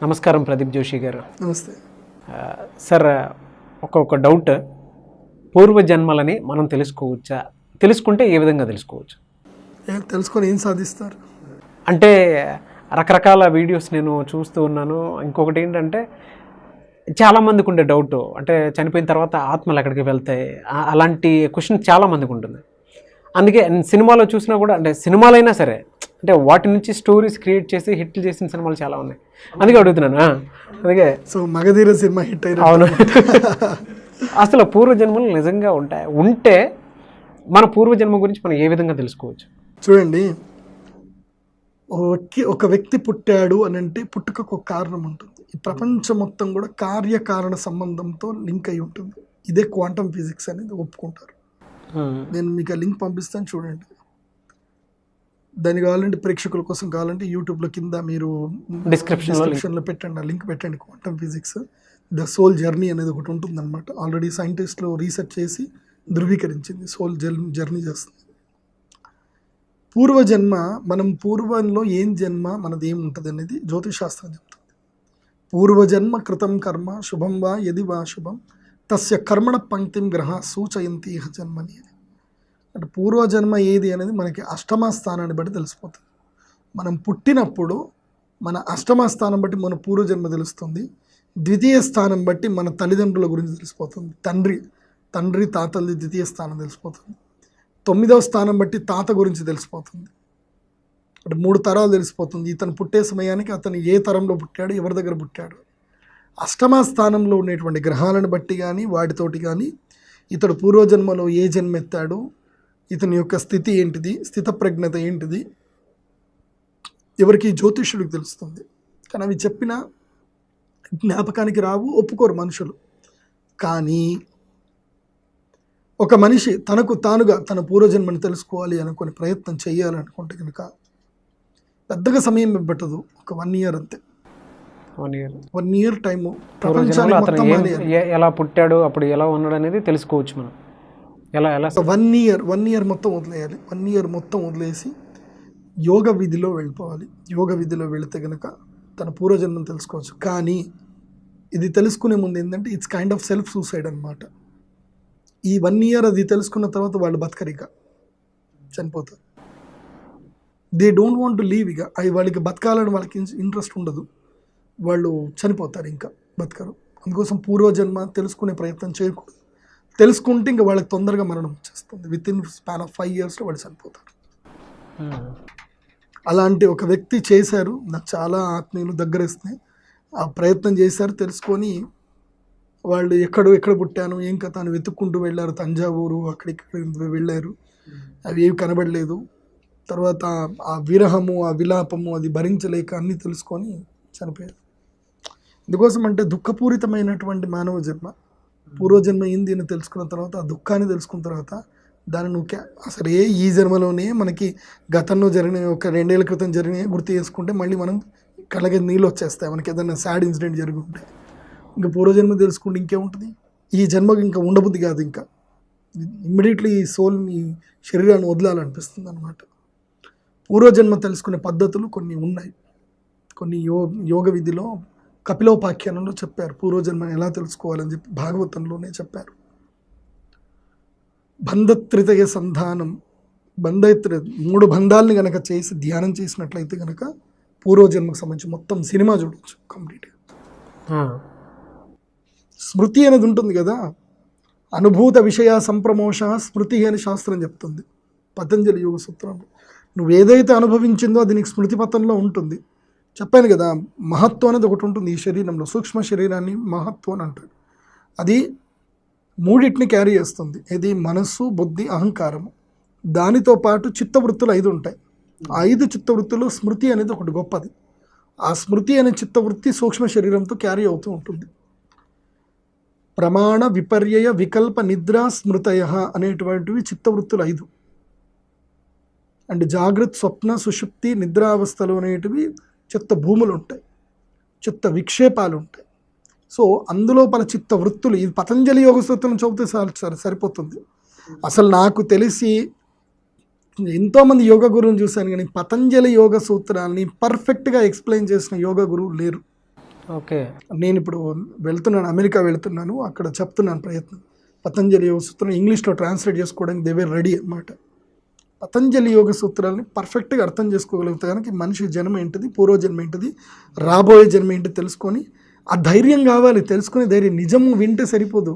నమస్కారం ప్రదీప్ జోషి గారు. నమస్తే సార్, ఒక్కొక్క డౌట్. పూర్వజన్మలని మనం తెలుసుకోవచ్చా? తెలుసుకుంటే ఏ విధంగా తెలుసుకోవచ్చు? తెలుసుకొని ఏం సాధిస్తారు? అంటే రకరకాల వీడియోస్ నేను చూస్తూ ఉన్నాను. ఇంకొకటి ఏంటంటే చాలామందికి ఉండే డౌట్, అంటే చనిపోయిన తర్వాత ఆత్మలు ఎక్కడికి వెళ్తాయి, అలాంటి క్వశ్చన్ చాలామందికి ఉంటుంది. అందుకే సినిమాలో చూసినా కూడా, అంటే సినిమాలైనా సరే, అంటే వాటి నుంచి స్టోరీస్ క్రియేట్ చేసి హిట్లు చేసిన సినిమాలు చాలా ఉన్నాయి. అందుకే అడుగుతున్నాను. అందుకే సో మగధీర సినిమా హిట్ అయిన. అవును. అసలు పూర్వజన్మలు నిజంగా ఉంటాయి? ఉంటే మన పూర్వజన్మ గురించి మనం ఏ విధంగా తెలుసుకోవచ్చు? చూడండి, ఒక వ్యక్తి పుట్టాడు అని అంటే పుట్టుకకు ఒక కారణం ఉంటుంది. ఈ ప్రపంచం మొత్తం కూడా కార్యకారణ సంబంధంతో లింక్ అయి ఉంటుంది. ఇదే క్వాంటమ్ ఫిజిక్స్ అనేది ఒప్పుకుంటారు. నేను మీకు ఆ లింక్ పంపిస్తాను, చూడండి. దాని కావాలంటే ప్రేక్షకుల కోసం కావాలంటే యూట్యూబ్లో కింద మీరు డిస్క్రిప్షన్లో పెట్టండి, ఆ లింక్ పెట్టండి. Quantum physics the soul journey అనేది ఒకటి ఉంటుంది అనమాట. ఆల్రెడీ సైంటిస్టులు రీసెర్చ్ చేసి ధృవీకరించింది. సోల్ జర్నీ చేస్తుంది. పూర్వజన్మ, మనం పూర్వంలో ఏం జన్మ మనది ఏముంటుంది అనేది జ్యోతిషాస్త్రం చెప్తుంది. పూర్వజన్మ కృతం కర్మ శుభం వా యది వా శుభం తస్య కర్మణ పంక్తిం గ్రహ సూచయంతి ఇహ జన్మని అని. అంటే పూర్వజన్మ ఏది అనేది మనకి అష్టమ స్థానాన్ని బట్టి తెలిసిపోతుంది. మనం పుట్టినప్పుడు మన అష్టమ స్థానం బట్టి మన పూర్వజన్మ తెలుస్తుంది. ద్వితీయ స్థానం బట్టి మన తల్లిదండ్రుల గురించి తెలిసిపోతుంది. తండ్రి తాతలది ద్వితీయ స్థానం తెలిసిపోతుంది. 9వ స్థానం బట్టి తాత గురించి తెలిసిపోతుంది. అంటే 3 తరాలు తెలిసిపోతుంది. ఇతను పుట్టే సమయానికి అతను ఏ తరంలో పుట్టాడు, ఎవరి దగ్గర పుట్టాడు. అష్టమ స్థానంలో ఉండేటువంటి గ్రహాలను బట్టి కానీ వాటితోటి కానీ ఇతడు పూర్వజన్మలో ఏ జన్మ ఎత్తాడు, ఇతని యొక్క స్థితి ఏంటిది, స్థితప్రజ్ఞత ఏంటిది, ఎవరికి జ్యోతిష్యుడికి తెలుస్తుంది. కానీ అవి చెప్పిన జ్ఞాపకానికి రావు, ఒప్పుకోరు మనుషులు. కానీ ఒక మనిషి తనకు తానుగా తన పూర్వజన్మని తెలుసుకోవాలి అనుకుని ప్రయత్నం చేయాలనుకుంటే కనుక పెద్దగా సమయం పట్టదు. ఒక 1 ఇయర్ అంతే. 1 ఇయర్ టైము. ఎలా పుట్టాడు, అప్పుడు ఎలా ఉన్నాడు అనేది తెలుసుకోవచ్చు మనం. ఎలా 1 ఇయర్ మొత్తం వదిలేయాలి. 1 ఇయర్ మొత్తం వదిలేసి యోగ విధిలో వెళ్ళిపోవాలి. యోగ విధిలో వెళితే కనుక తన పూర్వజన్మను తెలుసుకోవచ్చు. కానీ ఇది తెలుసుకునే ముందు ఏంటంటే it's kind of self suicide అనమాట. ఈ 1 ఇయర్ అది తెలుసుకున్న తర్వాత వాళ్ళు బతకరిక చనిపోతారు. They don't want to leave. ఇక వాళ్ళకి బతకాలని వాళ్ళకి ఇంట్రెస్ట్ ఉండదు. వాళ్ళు చనిపోతారు, ఇంకా బతకరు. అందుకోసం పూర్వజన్మ తెలుసుకునే ప్రయత్నం చేయకూడదు. తెలుసుకుంటే ఇంకా వాళ్ళకి తొందరగా మరణం వచ్చేస్తుంది. విత్ ఇన్ స్పాన్ ఆఫ్ 5 ఇయర్స్లో వాళ్ళు చనిపోతారు. అలాంటి ఒక వ్యక్తి చేశారు. నాకు చాలా ఆత్మీయులు దగ్గరేస్తే ఆ ప్రయత్నం చేశారు. తెలుసుకొని వాళ్ళు ఎక్కడ పుట్టాను ఏం కథ అని వెతుక్కుంటూ వెళ్ళారు. తంజావూరు అక్కడిక్కడ వెళ్ళారు. అవి ఏవి కనబడలేదు. తర్వాత ఆ విరహము, ఆ విలాపము అది భరించలేక అన్నీ తెలుసుకొని చనిపోయారు. ఎందుకోసం అంటే దుఃఖపూరితమైనటువంటి మానవ జన్మ. పూర్వజన్మ ఏంది అని తెలుసుకున్న తర్వాత, ఆ దుఃఖాన్ని తెలుసుకున్న తర్వాత దాన్ని నువ్వు అసలు ఈ జన్మలోనే మనకి గతంలో జరిగిన ఒక 2 ఏళ్ల క్రితం జరిగిన గుర్తు చేసుకుంటే మళ్ళీ మనం కళ్ళకి నీళ్ళు వచ్చేస్తాయి. మనకి ఏదైనా సాడ్ ఇన్సిడెంట్ జరిగి ఉంటే ఇంకా పూర్వజన్మ తెలుసుకుంటే ఇంకేముంటుంది. ఈ జన్మకి ఇంకా ఉండబుద్ధి కాదు. ఇంకా ఇమ్మీడియట్లీ ఈ సోల్ని, శరీరాన్ని వదలాలనిపిస్తుంది అనమాట. పూర్వజన్మ తెలుసుకునే పద్ధతులు కొన్ని ఉన్నాయి. కొన్ని యోగ విధిలో కపిలోపాఖ్యానంలో చెప్పారు పూర్వజన్మని ఎలా తెలుసుకోవాలని చెప్పి. భాగవతంలోనే చెప్పారు. బంధత్రితయ సంధానం, 3 బంధాలని కనుక చేసి ధ్యానం చేసినట్లయితే కనుక పూర్వజన్మకు సంబంధించి మొత్తం సినిమా చూడవచ్చు కంప్లీట్గా. స్మృతి అనేది ఉంటుంది కదా, అనుభూత విషయ సంప్రమోష స్మృతి అని శాస్త్రం చెప్తుంది పతంజలి యోగ సూత్రంలో. నువ్వు ఏదైతే అనుభవించిందో అది నీకు స్మృతి పథంలో ఉంటుంది. చెప్పాను కదా, మహత్వం అనేది ఒకటి ఉంటుంది ఈ శరీరంలో. సూక్ష్మ శరీరాన్ని మహత్వం అని అంటాడు. అది 3 క్యారీ చేస్తుంది. ఇది మనస్సు, బుద్ధి, అహంకారము. దానితో పాటు చిత్తవృత్తులు 5 ఉంటాయి. ఆ 5 చిత్తవృత్తులు స్మృతి అనేది ఒకటి గొప్పది. ఆ స్మృతి అనే చిత్తవృత్తి సూక్ష్మ శరీరంతో క్యారీ అవుతూ ఉంటుంది. ప్రమాణ, విపర్యయ, వికల్ప, నిద్ర, స్మృతయ అనేటువంటివి చిత్తవృత్తులు 5. అండ్ జాగ్రత్త, స్వప్న, సుషుప్తి, నిద్రావస్థలు అనేటివి చిత్త భూములు ఉంటాయి, చిత్త విక్షేపాలు ఉంటాయి. సో అందులోపల చిత్త వృత్తులు. ఇది పతంజలి యోగ సూత్రం చదివితే సరిపోతుంది. అసలు నాకు తెలిసి ఎంతోమంది యోగ గురువుని చూశాను, కానీ పతంజలి యోగ సూత్రాన్ని పర్ఫెక్ట్గా ఎక్స్ప్లెయిన్ చేసిన యోగ గురువు లేరు. ఓకే. నేను ఇప్పుడు వెళ్తున్నాను, అమెరికా వెళ్తున్నాను, అక్కడ చెప్తున్నాను ప్రయత్నం. పతంజలి యోగ సూత్రాలు ఇంగ్లీష్లో ట్రాన్స్లేట్ చేసుకోవడానికి దే వర్ రెడీ అన్నమాట. పతంజలి యోగ సూత్రాలని పర్ఫెక్ట్గా అర్థం చేసుకోగలిగితే కనుక మనిషి జన్మ ఏంటిది, పూర్వజన్మ ఏంటిది, రాబోయే జన్మ ఏంటి తెలుసుకొని ఆ ధైర్యం కావాలి. తెలుసుకునే ధైర్యం. నిజము వింటే సరిపోదు.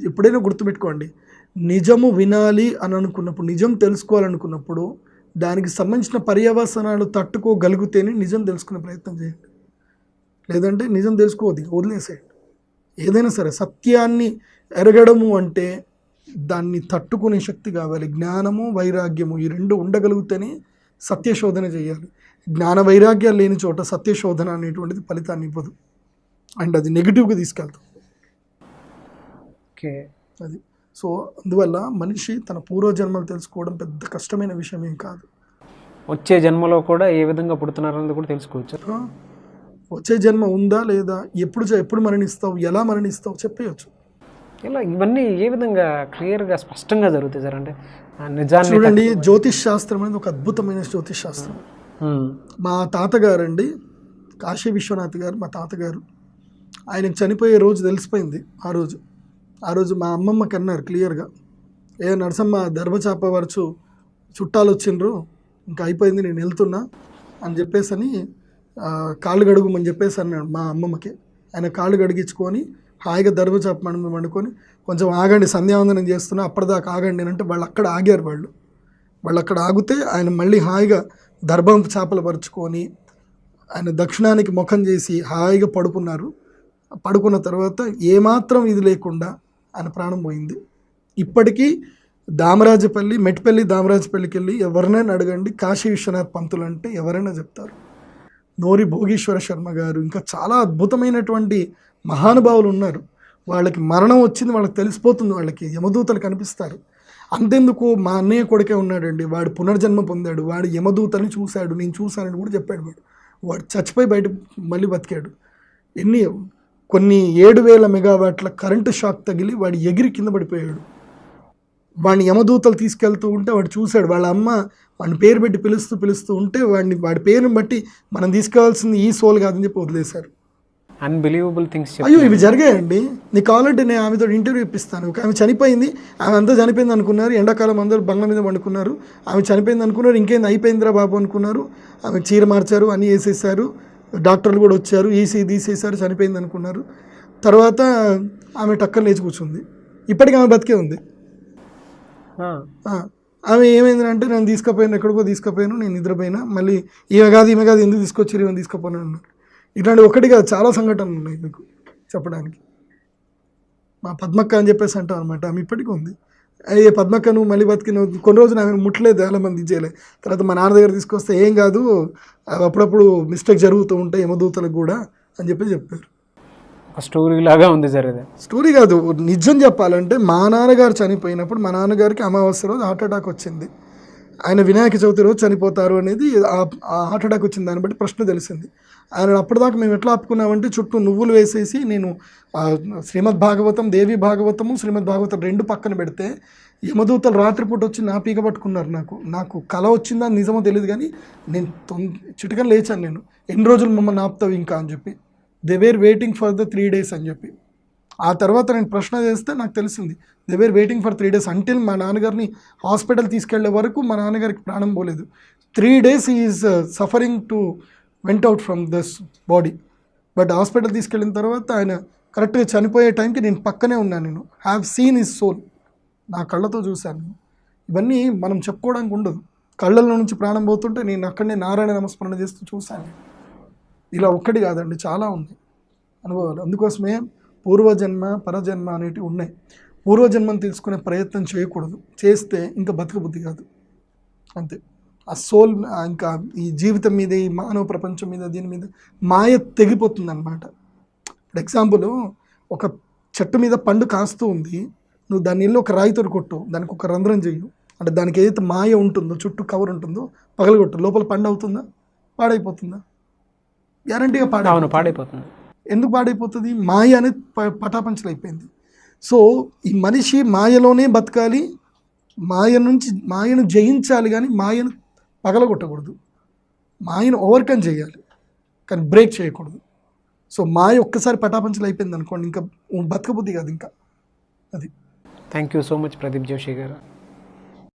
ఎప్పుడైనా గుర్తుపెట్టుకోండి, నిజము వినాలి అని అనుకున్నప్పుడు, నిజం తెలుసుకోవాలనుకున్నప్పుడు దానికి సంబంధించిన పర్యవసనాలు తట్టుకోగలిగితేనే నిజం తెలుసుకునే ప్రయత్నం చేయండి. లేదంటే నిజం తెలుసుకోవద్దు, వదిలేసేయండి. ఏదైనా సరే సత్యాన్ని ఎరగడము అంటే దాన్ని తట్టుకునే శక్తి కావాలి. జ్ఞానము వైరాగ్యము ఈ రెండు ఉండగలిగితేనే సత్యశోధన చేయాలి. జ్ఞాన వైరాగ్యాలు లేని చోట సత్యశోధన అనేటువంటిది ఫలితాన్ని ఇవ్వదు, అండ్ అది నెగిటివ్గా తీసుకెళ్తాం. ఓకే. అది సో అందువల్ల మనిషి తన పూర్వజన్మలు తెలుసుకోవడం పెద్ద కష్టమైన విషయం ఏం కాదు. వచ్చే జన్మలో కూడా ఏ విధంగా పుడుతున్నారన్నది కూడా తెలుసుకోవచ్చు. వచ్చే జన్మ ఉందా లేదా, ఎప్పుడు మరణిస్తావు, ఎలా మరణిస్తావు చెప్పేయచ్చు. ఇలా ఇవన్నీ ఏ విధంగా క్లియర్గా స్పష్టంగా జరుగుతాయి సార్? అంటే నిజాన్ని చూడండి, జ్యోతిష్ శాస్త్రం అనేది ఒక అద్భుతమైన జ్యోతిష్ శాస్త్రం. మా తాతగారండి, కాశీ విశ్వనాథ్ గారు మా తాతగారు, ఆయనకు చనిపోయే రోజు తెలిసిపోయింది. ఆ రోజు మా అమ్మమ్మకి అన్నారు క్లియర్గా, నరసమ్మ దర్భచాప వరచు చుట్టాలు వచ్చిండ్రు, ఇంకా అయిపోయింది, నేను వెళ్తున్నా అని చెప్పేసి కాళ్ళు గడుగుమని చెప్పేసి అన్నాడు మా అమ్మమ్మకి. ఆయన కాళ్ళు గడిగించుకొని హాయిగా దర్భచాప మనం వండుకొని, కొంచెం ఆగండి సంధ్యావందనం చేస్తున్నా అప్పటిదాకా ఆగండి అని అంటే వాళ్ళు అక్కడ ఆగారు. వాళ్ళు అక్కడ ఆగితే ఆయన మళ్ళీ హాయిగా దర్భం చేపలు పరుచుకొని ఆయన దక్షిణానికి ముఖం చేసి హాయిగా పడుకున్నారు. పడుకున్న తర్వాత ఏమాత్రం ఇది లేకుండా ఆయన ప్రాణం పోయింది. ఇప్పటికీ మెట్పల్లి దామరాజపల్లికి వెళ్ళి ఎవరినైనా అడగండి, కాశీ విశ్వనాథ్ పంతులు అంటే ఎవరైనా చెప్తారు. నోరి భోగేశ్వర శర్మ గారు, ఇంకా చాలా అద్భుతమైనటువంటి మహానుభావులు ఉన్నారు. వాళ్ళకి మరణం వచ్చింది, వాళ్ళకి తెలిసిపోతుంది, వాళ్ళకి యమదూతలు కనిపిస్తారు. అంతెందుకు, మా అన్నయ్య కొడుకే ఉన్నాడండి, వాడు పునర్జన్మ పొందాడు, వాడు యమదూతని చూశాడు, నేను చూశానని కూడా చెప్పాడు. వాడు చచ్చిపోయి బయట మళ్ళీ బతికాడు. కొన్ని 7,000 మెగావాట్ల కరెంటు షాక్ తగిలి వాడు ఎగిరి కింద పడిపోయాడు. వాడిని యమదూతలు తీసుకెళ్తూ ఉంటే వాడు చూశాడు. వాళ్ళ అమ్మ వాడిని పేరు పెట్టి పిలుస్తూ ఉంటే వాడి పేరుని బట్టి మనం తీసుకోవాల్సింది ఈ సోల్ కాదని చెప్పి వదిలేశారు. Unbelievable things. అయ్యో ఇవి జరిగాయండి. నీకు కావాలంటే నేను ఆమెతో ఇంటర్వ్యూ ఇప్పిస్తాను. ఆమె చనిపోయింది, ఆమె అంతా చనిపోయింది అనుకున్నారు. ఎండాకాలం అందరూ బంగ్లా మీద వండుకున్నారు. ఆమె చనిపోయింది అనుకున్నారు, ఇంకేంది అయిపోయిందిరా బాబు అనుకున్నారు. ఆమె చీర మార్చారు, అన్నీ వేసేసారు, డాక్టర్లు కూడా వచ్చారు, తీసేసారు, చనిపోయింది అనుకున్నారు. తర్వాత ఆమె టక్కన లేచి కూర్చుంది. ఇప్పటికీ ఆమె బతికే ఉంది. ఆమె ఏమైందంటే నన్ను ఎక్కడికో తీసుకుపోయాను, నేను నిద్రపోయినా, మళ్ళీ ఈమె కాదు ఎందుకు తీసుకొచ్చారు, ఈమె తీసుకుపోయినా అన్నారు. ఇట్లాంటి ఒకటి కాదు చాలా సంఘటనలు ఉన్నాయి మీకు చెప్పడానికి. మా పద్మక్క అని చెప్పేసి అంటాం అనమాట, ఆమె ఇప్పటికీ ఉంది. అయ్యే పద్మక్క నువ్వు మళ్ళీ నువ్వు కొన్ని రోజులు ఆమె ముట్టలేదు, చాలా మంది చేయలేదు. తర్వాత మా నాన్న దగ్గర తీసుకొస్తే ఏం కాదు, అప్పుడప్పుడు మిస్టేక్ జరుగుతూ ఉంటాయి యమదూతలకు కూడా అని చెప్పారు. ఒక స్టోరీ లాగా ఉంది సార్ ఇది. స్టోరీ కాదు, నిజం చెప్పాలంటే మా నాన్నగారు చనిపోయినప్పుడు మా నాన్నగారికి అమావాస్య రోజు హార్ట్ అటాక్ వచ్చింది. ఆయన వినాయక చవితి రోజు చనిపోతారు అనేది ఆ హార్ట్ అటాక్ వచ్చింది దాన్ని బట్టి ప్రశ్న తెలిసింది. ఆయన అప్పటిదాకా మేము ఎట్లా ఆపుకున్నామంటే చుట్టూ నువ్వులు వేసేసి నేను శ్రీమద్ భాగవతం, దేవి భాగవతము, శ్రీమద్ భాగవతం 2 పక్కన పెడితే యమదూతలు రాత్రిపూట వచ్చి నా పీక పట్టుకున్నారు. నాకు కళ వచ్చిందా నిజమో తెలియదు కానీ నేను చిటికని లేచాను. నేను ఎన్ని రోజులు మమ్మల్ని ఆపుతావు ఇంకా అని చెప్పి, they were waiting for the 3 days అని చెప్పి. ఆ తర్వాత నేను ప్రశ్న చేస్తే నాకు తెలిసింది they were waiting for 3 days until మా నాన్నగారిని హాస్పిటల్ తీసుకెళ్లే వరకు మా నాన్నగారికి ప్రాణం పోలేదు. 3 days is suffering to went out from this body. But hospital తీసుకెళ్ళిన తర్వాత ఆయన కరెక్ట్గా చనిపోయే టైంకి నేను పక్కనే ఉన్నాను. నేను హ్యావ్ సీన్ హిస్ సోల్, నా కళ్ళతో చూశాను. ఇవన్నీ మనం చెప్పుకోవడానికి ఉండదు. కళ్ళల్లో నుంచి ప్రాణం పోతుంటే నేను అక్కడనే నారాయణ నమస్మరణ చేస్తూ చూశాను. ఇలా ఒక్కటి కాదండి, చాలా ఉన్నాయి అనుభవాలు. అందుకోసమే పూర్వజన్మ పరజన్మ అనేటివి ఉన్నాయి. పూర్వజన్మను తెలుసుకునే ప్రయత్నం చేయకూడదు, చేస్తే ఇంకా బతకబుద్ధి కాదు అంతే. ఆ సోల్ ఇంకా ఈ జీవితం మీద, ఈ మానవ ప్రపంచం మీద, దీని మీద మాయ తెగిపోతుంది అనమాట. ఇప్పుడు ఎగ్జాంపుల్, ఒక చెట్టు మీద పండు కాస్తూ ఉంది, నువ్వు దాన్ని వెళ్ళి ఒక రాయితో కొట్టు, దానికి ఒక రంధ్రం చెయ్యు, అంటే దానికి ఏదైతే మాయ ఉంటుందో, చుట్టూ కవర్ ఉంటుందో పగలగొట్టు, లోపల పండు అవుతుందా, పాడైపోతుందా? గ్యారంటీగా పాడైపోతుంది. ఎందుకు పాడైపోతుంది? మాయ అనేది పటాపంచలు అయిపోయింది. సో ఈ మనిషి మాయలోనే బతకాలి, మాయను జయించాలి, కానీ మాయను పగలగొట్టకూడదు. మాయను ఓవర్కమ్ చేయాలి కానీ బ్రేక్ చేయకూడదు. సో మా ఒక్కసారి పటాపంచలు అయిపోయింది అనుకోండి, ఇంకా బతకబుద్ధి కాదు ఇంకా. అది thank you so much Pradeep Joshi గారు.